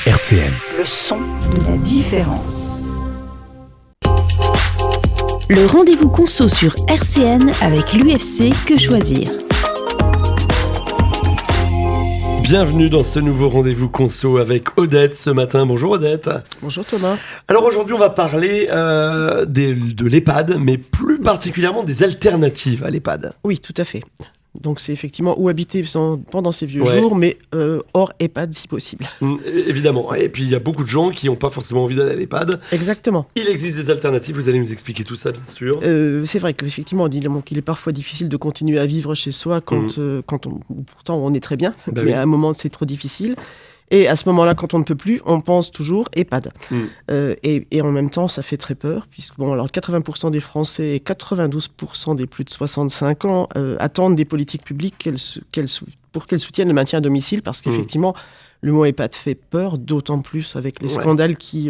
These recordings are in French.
RCN. Le son de la différence. Le rendez-vous conso sur RCN avec l'UFC Que Choisir. Bienvenue dans ce nouveau rendez-vous conso avec Odette ce matin. Bonjour Odette. Bonjour Thomas. Alors aujourd'hui on va parler de l'EHPAD, mais plus particulièrement des alternatives à l'EHPAD. Oui, tout à fait. Donc c'est effectivement où habiter pendant ces vieux jours, mais hors EHPAD si possible. Évidemment. Et puis il y a beaucoup de gens qui n'ont pas forcément envie d'aller à l'EHPAD. Exactement. Il existe des alternatives, vous allez nous expliquer tout ça bien sûr. C'est vrai qu'effectivement qu'il est parfois difficile de continuer à vivre chez soi quand pourtant on est très bien, mais oui. À un moment c'est trop difficile. Et à ce moment-là, quand on ne peut plus, on pense toujours EHPAD. Et en même temps, ça fait très peur, puisque 80% des Français et 92% des plus de 65 ans attendent des politiques publiques pour qu'elles soutiennent le maintien à domicile, parce qu'effectivement, le mot EHPAD fait peur, d'autant plus avec les scandales qui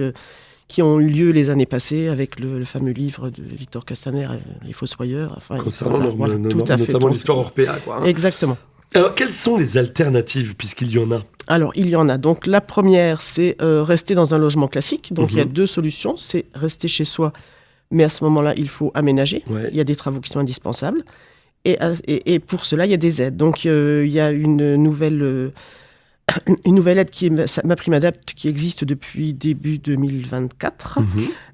ont eu lieu les années passées, avec le fameux livre de Victor Castaner, Les Fossoyeurs. Concernant notamment l'histoire Orpea, quoi. Exactement. Alors, quelles sont les alternatives, puisqu'il y en a ? Alors, il y en a. Donc, la première, c'est rester dans un logement classique. Donc, il y a deux solutions. C'est rester chez soi, mais à ce moment-là, il faut aménager. Ouais. Il y a des travaux qui sont indispensables. Et pour cela, il y a des aides. Donc, il y a une nouvelle aide qui est MaPrimeAdapt, qui existe depuis début 2024.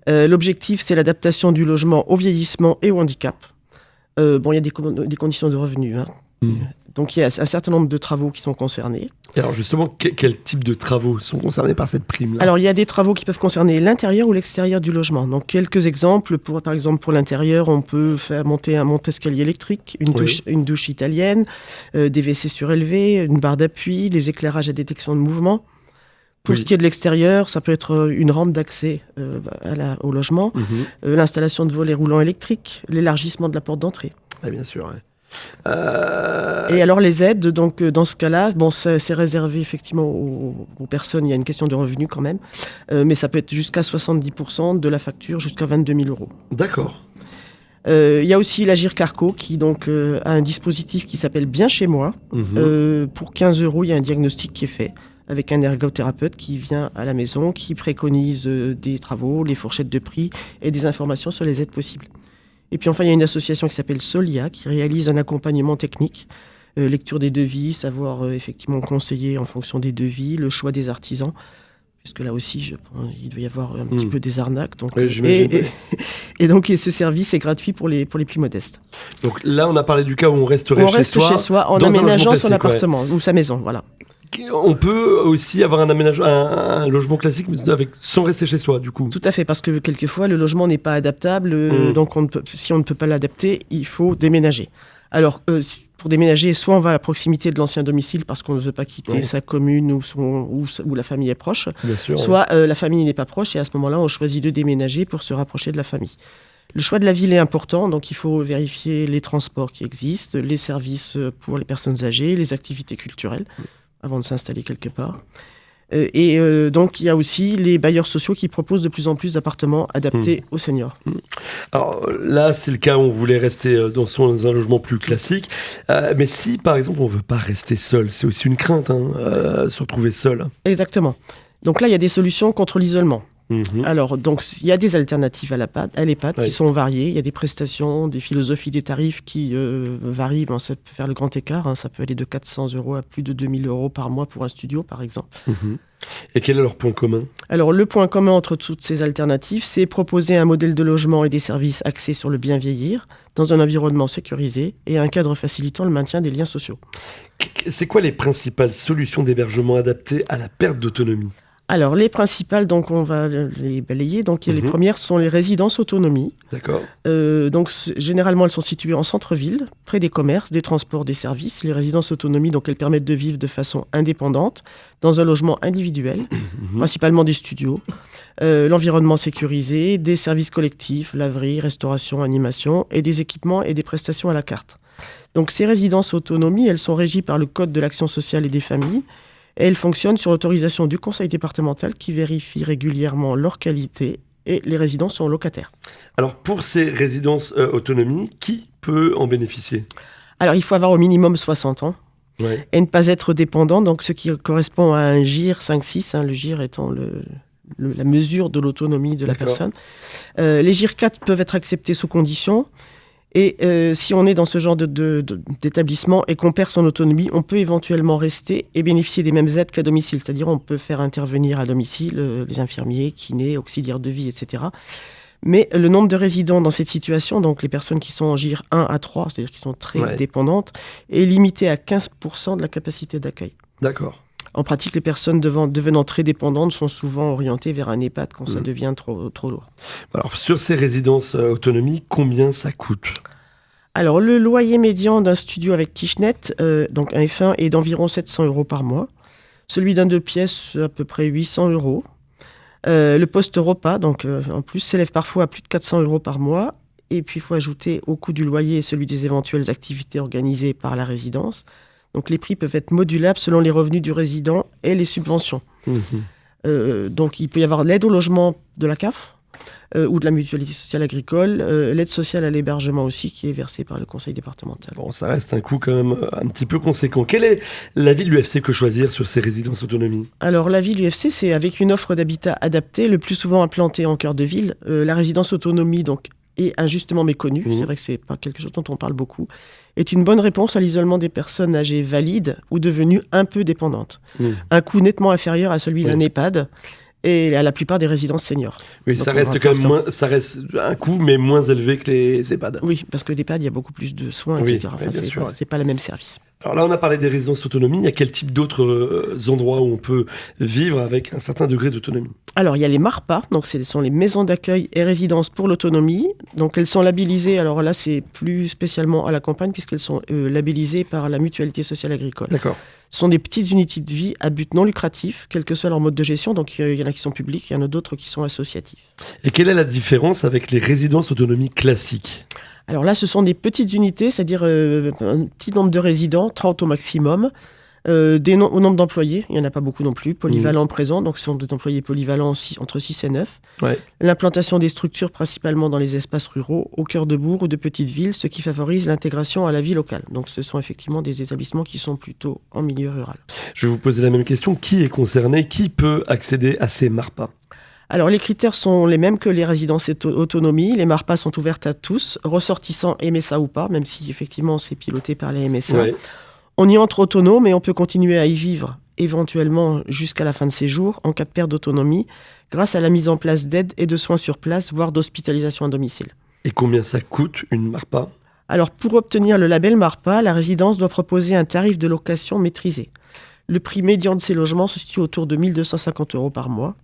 L'objectif, c'est l'adaptation du logement au vieillissement et au handicap. Il y a des conditions de revenus, hein. Donc il y a un certain nombre de travaux qui sont concernés. Et alors justement, quel type de travaux sont concernés par cette prime-là ? Alors il y a des travaux qui peuvent concerner l'intérieur ou l'extérieur du logement. Donc quelques exemples, par exemple pour l'intérieur, on peut faire monter un monte-escalier électrique, une douche italienne, des WC surélevés, une barre d'appui, les éclairages à détection de mouvement. Pour ce qui est de l'extérieur, ça peut être une rampe d'accès au logement, l'installation de volets roulants électriques, l'élargissement de la porte d'entrée. Ah, bien sûr, ouais. Et alors les aides, donc dans ce cas-là, c'est réservé effectivement aux personnes, il y a une question de revenus quand même, mais ça peut être jusqu'à 70% de la facture, jusqu'à 22 000 €. D'accord. Il y a aussi l'Agir Carco qui donc a un dispositif qui s'appelle Bien chez moi. Pour 15 €, il y a un diagnostic qui est fait avec un ergothérapeute qui vient à la maison, qui préconise des travaux, les fourchettes de prix et des informations sur les aides possibles. Et puis enfin, il y a une association qui s'appelle Solia, qui réalise un accompagnement technique, lecture des devis, savoir effectivement conseiller en fonction des devis, le choix des artisans, puisque là aussi, je pense, il doit y avoir un petit peu des arnaques. Donc, et donc, ce service est gratuit pour les plus modestes. Donc là, on a parlé du cas où on resterait chez soi. On reste chez soi en aménageant son appartement ou sa maison, voilà. On peut aussi avoir un logement classique sans rester chez soi, du coup. Tout à fait, parce que quelquefois, le logement n'est pas adaptable. Donc, si on ne peut pas l'adapter, il faut déménager. Alors, pour déménager, soit on va à proximité de l'ancien domicile parce qu'on ne veut pas quitter sa commune où la famille est proche. Bien sûr, soit la famille n'est pas proche et à ce moment-là, on choisit de déménager pour se rapprocher de la famille. Le choix de la ville est important, donc il faut vérifier les transports qui existent, les services pour les personnes âgées, les activités culturelles, avant de s'installer quelque part. Donc, il y a aussi les bailleurs sociaux qui proposent de plus en plus d'appartements adaptés aux seniors. Alors là, c'est le cas où on voulait rester dans un logement plus classique. Mais si, par exemple, on ne veut pas rester seul, c'est aussi une crainte, se retrouver seul. Exactement. Donc là, il y a des solutions contre l'isolement. Alors, donc, il y a des alternatives à l'EHPAD qui sont variées. Il y a des prestations, des philosophies, des tarifs qui varient. Ça peut faire le grand écart. Ça peut aller de 400 € à plus de 2 000 € par mois pour un studio, par exemple. Et quel est leur point commun ? Alors, le point commun entre toutes ces alternatives, c'est proposer un modèle de logement et des services axés sur le bien vieillir, dans un environnement sécurisé et un cadre facilitant le maintien des liens sociaux. C'est quoi les principales solutions d'hébergement adaptées à la perte d'autonomie ? Alors, les principales, donc on va les balayer. Donc, les premières sont les résidences autonomie. D'accord. Donc, généralement, elles sont situées en centre-ville, près des commerces, des transports, des services. Les résidences autonomie, donc, elles permettent de vivre de façon indépendante, dans un logement individuel, principalement des studios. L'environnement sécurisé, des services collectifs, laverie, restauration, animation, et des équipements et des prestations à la carte. Donc, ces résidences autonomie, elles sont régies par le Code de l'action sociale et des familles. Et elles fonctionnent sur autorisation du conseil départemental qui vérifie régulièrement leur qualité et les résidents sont locataires. Alors pour ces résidences autonomie, qui peut en bénéficier ? Alors il faut avoir au minimum 60 ans. et ne pas être dépendant, donc ce qui correspond à un GIR 5-6, le GIR étant la mesure de l'autonomie de la personne. Les GIR 4 peuvent être acceptés sous condition. Et si on est dans ce genre d'établissement et qu'on perd son autonomie, on peut éventuellement rester et bénéficier des mêmes aides qu'à domicile. C'est-à-dire on peut faire intervenir à domicile les infirmiers, kinés, auxiliaires de vie, etc. Mais le nombre de résidents dans cette situation, donc les personnes qui sont en GIR 1 à 3, c'est-à-dire qui sont très dépendantes, est limité à 15% de la capacité d'accueil. D'accord. En pratique, les personnes devenant très dépendantes sont souvent orientées vers un EHPAD quand ça devient trop lourd. Alors, sur ces résidences autonomie, combien ça coûte ? Alors, le loyer médian d'un studio avec kitchenette, donc un F1, est d'environ 700 € par mois. Celui d'un 2 pièces, à peu près 800 €. Le poste repas, donc en plus, s'élève parfois à plus de 400 € par mois. Et puis, il faut ajouter au coût du loyer celui des éventuelles activités organisées par la résidence. Donc, les prix peuvent être modulables selon les revenus du résident et les subventions. Donc, il peut y avoir l'aide au logement de la CAF ou de la mutualité sociale agricole, l'aide sociale à l'hébergement aussi, qui est versée par le conseil départemental. Bon, ça reste un coût quand même un petit peu conséquent. Quel est l'avis de l'UFC Que Choisir sur ces résidences autonomie ? Alors, l'avis de l'UFC, c'est avec une offre d'habitat adaptée, le plus souvent implantée en cœur de ville. La résidence autonomie, donc, est injustement méconnue, c'est vrai que c'est pas quelque chose dont on parle beaucoup, est une bonne réponse à l'isolement des personnes âgées valides ou devenues un peu dépendantes. Un coût nettement inférieur à celui d'un EHPAD et à la plupart des résidences seniors. Oui, donc, ça reste quand même ça reste un coût, mais moins élevé que les EHPAD. Oui, parce que l'EHPAD, il y a beaucoup plus de soins, etc. Enfin, c'est pas le même service. Alors là, on a parlé des résidences autonomie. Il y a quel type d'autres endroits où on peut vivre avec un certain degré d'autonomie ? Alors, il y a les MARPA, donc ce sont les maisons d'accueil et résidences pour l'autonomie. Donc, elles sont labellisées, alors là, c'est plus spécialement à la campagne, puisqu'elles sont labellisées par la mutualité sociale agricole. D'accord. Ce sont des petites unités de vie à but non lucratif, quel que soit leur mode de gestion. Donc, il y en a qui sont publics, il y en a d'autres qui sont associatifs. Et quelle est la différence avec les résidences autonomie classiques ? Alors là, ce sont des petites unités, c'est-à-dire un petit nombre de résidents, 30 au maximum, au nombre d'employés, il n'y en a pas beaucoup non plus, polyvalents présents, donc ce sont des employés polyvalents entre 6 et 9. L'implantation des structures principalement dans les espaces ruraux, au cœur de bourgs ou de petites villes, ce qui favorise l'intégration à la vie locale. Donc ce sont effectivement des établissements qui sont plutôt en milieu rural. Je vais vous poser la même question, qui est concerné, qui peut accéder à ces MARPA ? Alors, les critères sont les mêmes que les résidences autonomie. Les MARPA sont ouvertes à tous, ressortissants MSA ou pas, même si effectivement c'est piloté par les MSA. On y entre autonome et on peut continuer à y vivre éventuellement jusqu'à la fin de ses jours en cas de perte d'autonomie grâce à la mise en place d'aides et de soins sur place, voire d'hospitalisation à domicile. Et combien ça coûte une MARPA ? Alors, pour obtenir le label MARPA, la résidence doit proposer un tarif de location maîtrisé. Le prix médian de ces logements se situe autour de 1 250 € par mois.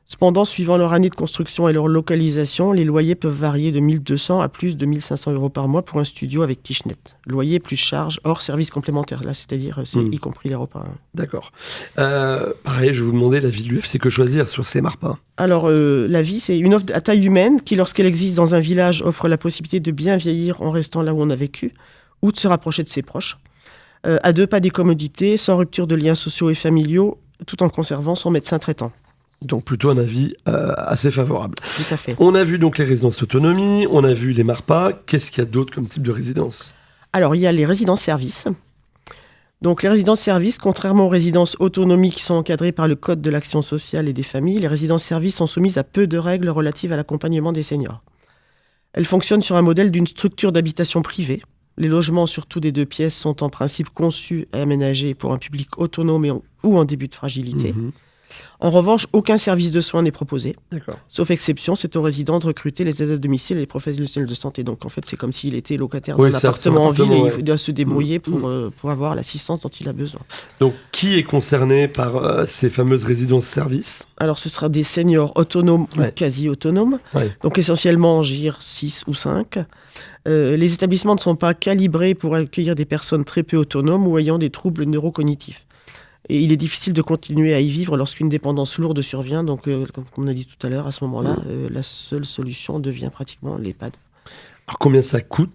Cependant, suivant leur année de construction et leur localisation, les loyers peuvent varier de 1 200 à plus de 1 500 € par mois pour un studio avec kitchenette. Loyer plus charge hors service complémentaire, là, c'est-à-dire c'est y compris les repas. D'accord. Pareil, je vais vous demander l'avis de l'UFC Que Choisir sur ces MARPA. Alors, l'avis, c'est une offre à taille humaine qui, lorsqu'elle existe dans un village, offre la possibilité de bien vieillir en restant là où on a vécu ou de se rapprocher de ses proches. À 2 pas des commodités, sans rupture de liens sociaux et familiaux, tout en conservant son médecin traitant. Donc plutôt un avis assez favorable. Tout à fait. On a vu donc les résidences autonomie, on a vu les MARPA. Qu'est-ce qu'il y a d'autre comme type de résidence ? Alors il y a les résidences-services. Donc les résidences-services, contrairement aux résidences autonomie qui sont encadrées par le Code de l'action sociale et des familles, les résidences-services sont soumises à peu de règles relatives à l'accompagnement des seniors. Elles fonctionnent sur un modèle d'une structure d'habitation privée. Les logements, surtout des 2 pièces, sont en principe conçus et aménagés pour un public autonome ou en début de fragilité. En revanche, aucun service de soins n'est proposé. D'accord. Sauf exception, c'est aux résidents de recruter les aides à domicile et les professionnels de santé. Donc en fait, c'est comme s'il était locataire d'un appartement en ville et il doit se débrouiller pour avoir l'assistance dont il a besoin. Donc qui est concerné par ces fameuses résidences-services ? Alors ce sera des seniors autonomes ou quasi autonomes, donc essentiellement en GIR 6 ou 5. Les établissements ne sont pas calibrés pour accueillir des personnes très peu autonomes ou ayant des troubles neurocognitifs. Et il est difficile de continuer à y vivre lorsqu'une dépendance lourde survient. Donc, comme on a dit tout à l'heure, à ce moment-là, la seule solution devient pratiquement l'EHPAD. Alors, combien ça coûte ?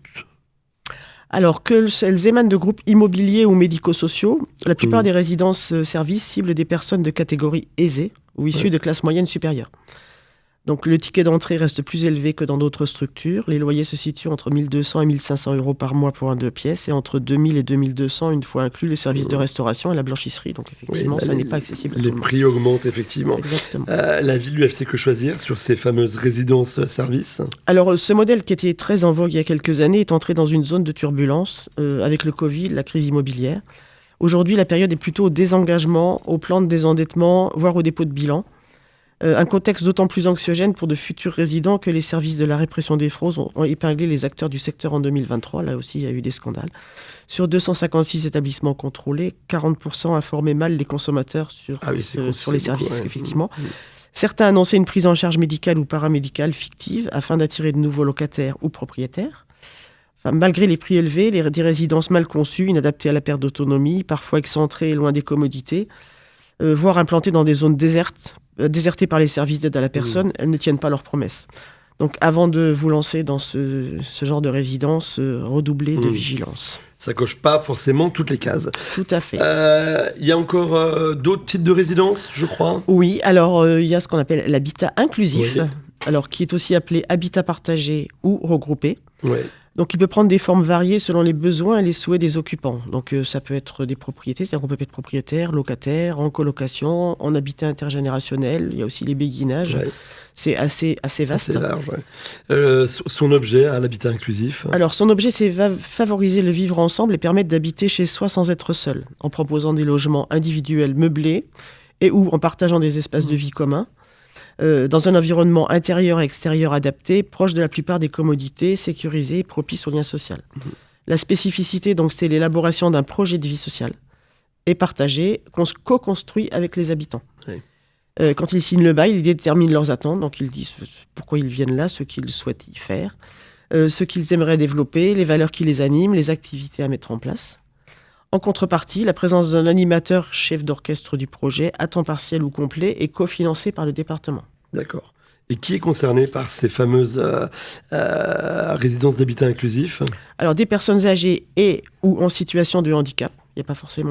Alors, qu'elles émanent de groupes immobiliers ou médico-sociaux, la plupart des résidences-services ciblent des personnes de catégorie aisée ou issues de classes moyennes supérieures. Donc le ticket d'entrée reste plus élevé que dans d'autres structures. Les loyers se situent entre 1 200 et 1 500 euros par mois pour un 2 pièces et entre 2 000 et 2 200 une fois inclus les services de restauration et la blanchisserie. Donc effectivement, ça n'est pas accessible à tout le monde. Les prix augmentent effectivement. Exactement. L'avis de l'UFC Que Choisir sur ces fameuses résidences-services ? Alors ce modèle qui était très en vogue il y a quelques années est entré dans une zone de turbulence avec le Covid, la crise immobilière. Aujourd'hui, la période est plutôt au désengagement, au plan de désendettement, voire au dépôt de bilan. Un contexte d'autant plus anxiogène pour de futurs résidents que les services de la répression des fraudes ont épinglé les acteurs du secteur en 2023. Là aussi, il y a eu des scandales. Sur 256 établissements contrôlés, 40% informaient mal les consommateurs sur les services, effectivement. Certains annonçaient une prise en charge médicale ou paramédicale fictive afin d'attirer de nouveaux locataires ou propriétaires. Enfin, malgré les prix élevés, des résidences mal conçues, inadaptées à la perte d'autonomie, parfois excentrées et loin des commodités, voire implantées dans des zones désertées par les services d'aide à la personne, elles ne tiennent pas leurs promesses. Donc avant de vous lancer dans ce genre de résidence, redoublez de vigilance. Ça coche pas forcément toutes les cases. Tout à fait. Il y a encore d'autres types de résidences, je crois. Oui, alors il y a ce qu'on appelle l'habitat inclusif, alors qui est aussi appelé habitat partagé ou regroupé. Oui. Donc il peut prendre des formes variées selon les besoins et les souhaits des occupants. Donc ça peut être des propriétés, c'est-à-dire qu'on peut être propriétaire, locataire, en colocation, en habitat intergénérationnel. Il y a aussi les béguinages. Ouais. C'est assez vaste. C'est large, ouais. Son objet à l'habitat inclusif. Alors son objet, c'est favoriser le vivre ensemble et permettre d'habiter chez soi sans être seul, en proposant des logements individuels meublés et ou en partageant des espaces de vie communs. Dans un environnement intérieur et extérieur adapté, proche de la plupart des commodités, sécurisé, propice au lien social. La spécificité, donc, c'est l'élaboration d'un projet de vie sociale et partagé, co-construit avec les habitants. Oui. Quand ils signent le bail, ils déterminent leurs attentes, donc ils disent pourquoi ils viennent là, ce qu'ils souhaitent y faire, ce qu'ils aimeraient développer, les valeurs qui les animent, les activités à mettre en place. En contrepartie, la présence d'un animateur chef d'orchestre du projet, à temps partiel ou complet, est cofinancée par le département. D'accord. Et qui est concerné par ces fameuses résidences d'habitat inclusif ? Alors, des personnes âgées et ou en situation de handicap. Il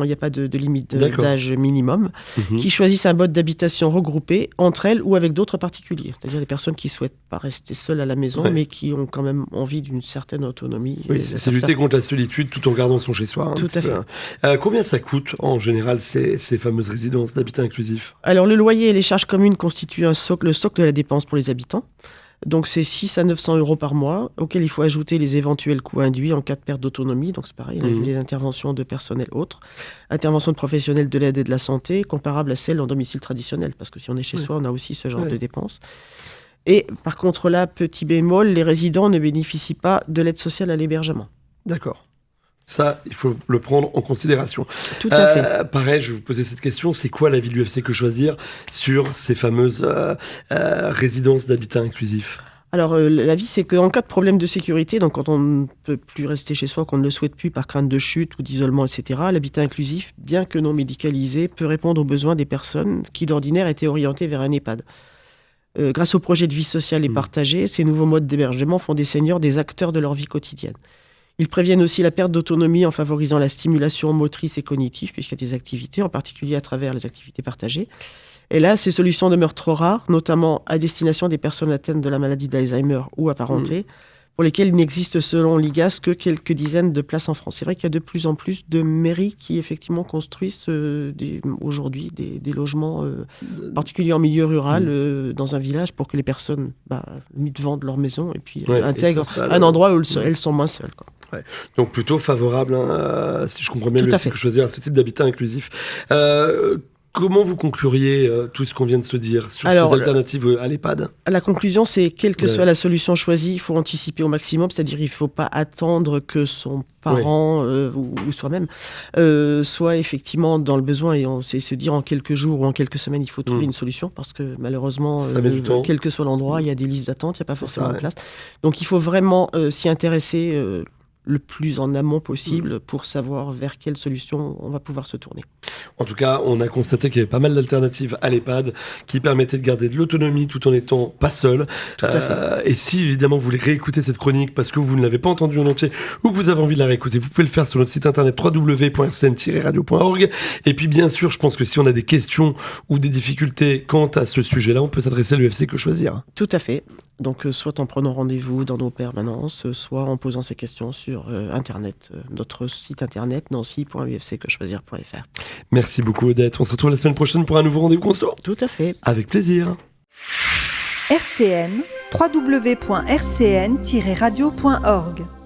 n'y a pas de limite d'âge minimum, qui choisissent un mode d'habitation regroupé entre elles ou avec d'autres particuliers. C'est-à-dire des personnes qui ne souhaitent pas rester seules à la maison, mais qui ont quand même envie d'une certaine autonomie. Oui, c'est lutter contre la solitude tout en gardant son chez-soi. Tout à fait. Combien ça coûte, en général, ces fameuses résidences d'habitat inclusif ? Alors, le loyer et les charges communes constituent le socle de la dépense pour les habitants. Donc, c'est 600 à 900 euros par mois, auxquels il faut ajouter les éventuels coûts induits en cas de perte d'autonomie. Donc, c'est pareil, les interventions de personnel autres, interventions de professionnels de l'aide et de la santé, comparables à celles en domicile traditionnel. Parce que si on est chez soi, on a aussi ce genre de dépenses. Et par contre, là, petit bémol, les résidents ne bénéficient pas de l'aide sociale à l'hébergement. D'accord. Ça, il faut le prendre en considération. Tout à fait. Pareil, je vais vous poser cette question. C'est quoi l'avis de l'UFC Que Choisir sur ces fameuses résidences d'habitat inclusif ? Alors, l'avis, c'est qu'en cas de problème de sécurité, donc quand on ne peut plus rester chez soi, qu'on ne le souhaite plus par crainte de chute ou d'isolement, etc., l'habitat inclusif, bien que non médicalisé, peut répondre aux besoins des personnes qui, d'ordinaire, étaient orientées vers un EHPAD. Grâce au projet de vie sociale et partagé, ces nouveaux modes d'hébergement font des seniors des acteurs de leur vie quotidienne. Ils préviennent aussi la perte d'autonomie en favorisant la stimulation motrice et cognitive, puisqu'il y a des activités, en particulier à travers les activités partagées. Et là, ces solutions demeurent trop rares, notamment à destination des personnes atteintes de la maladie d'Alzheimer ou apparentées, pour lesquelles il n'existe selon l'IGAS que quelques dizaines de places en France. C'est vrai qu'il y a de plus en plus de mairies qui effectivement construisent aujourd'hui des logements, particuliers en milieu rural, dans un village, pour que les personnes vendent leur maison et puis intègrent un endroit où elles sont moins seules, quoi. Ouais. Donc plutôt favorable, si je comprends bien, le fait que choisir ce type d'habitat inclusif. Comment vous concluriez tout ce qu'on vient de se dire sur ces alternatives à l'EHPAD ? La conclusion, c'est quelle que soit la solution choisie, il faut anticiper au maximum, c'est-à-dire il ne faut pas attendre que son parent ou soi-même soit effectivement dans le besoin et se dire en quelques jours ou en quelques semaines, il faut trouver une solution parce que malheureusement, quel que soit l'endroit, il y a des listes d'attente, il n'y a pas forcément de place. Donc il faut vraiment s'y intéresser le plus en amont possible pour savoir vers quelle solution on va pouvoir se tourner. En tout cas, on a constaté qu'il y avait pas mal d'alternatives à l'EHPAD qui permettaient de garder de l'autonomie tout en étant pas seul. Tout à fait. Et si évidemment vous voulez réécouter cette chronique parce que vous ne l'avez pas entendue en entier ou que vous avez envie de la réécouter, vous pouvez le faire sur notre site internet www.rcn-radio.org. Et puis bien sûr, je pense que si on a des questions ou des difficultés quant à ce sujet-là, on peut s'adresser à l'UFC Que Choisir. Tout à fait. Donc soit en prenant rendez-vous dans nos permanences, soit en posant ces questions sur internet, notre site internet nancy.ufcquechoisir.fr. Merci beaucoup Odette, on se retrouve la semaine prochaine pour un nouveau rendez-vous conso. Tout à fait. Avec plaisir. RCN, www.rcn-radio.org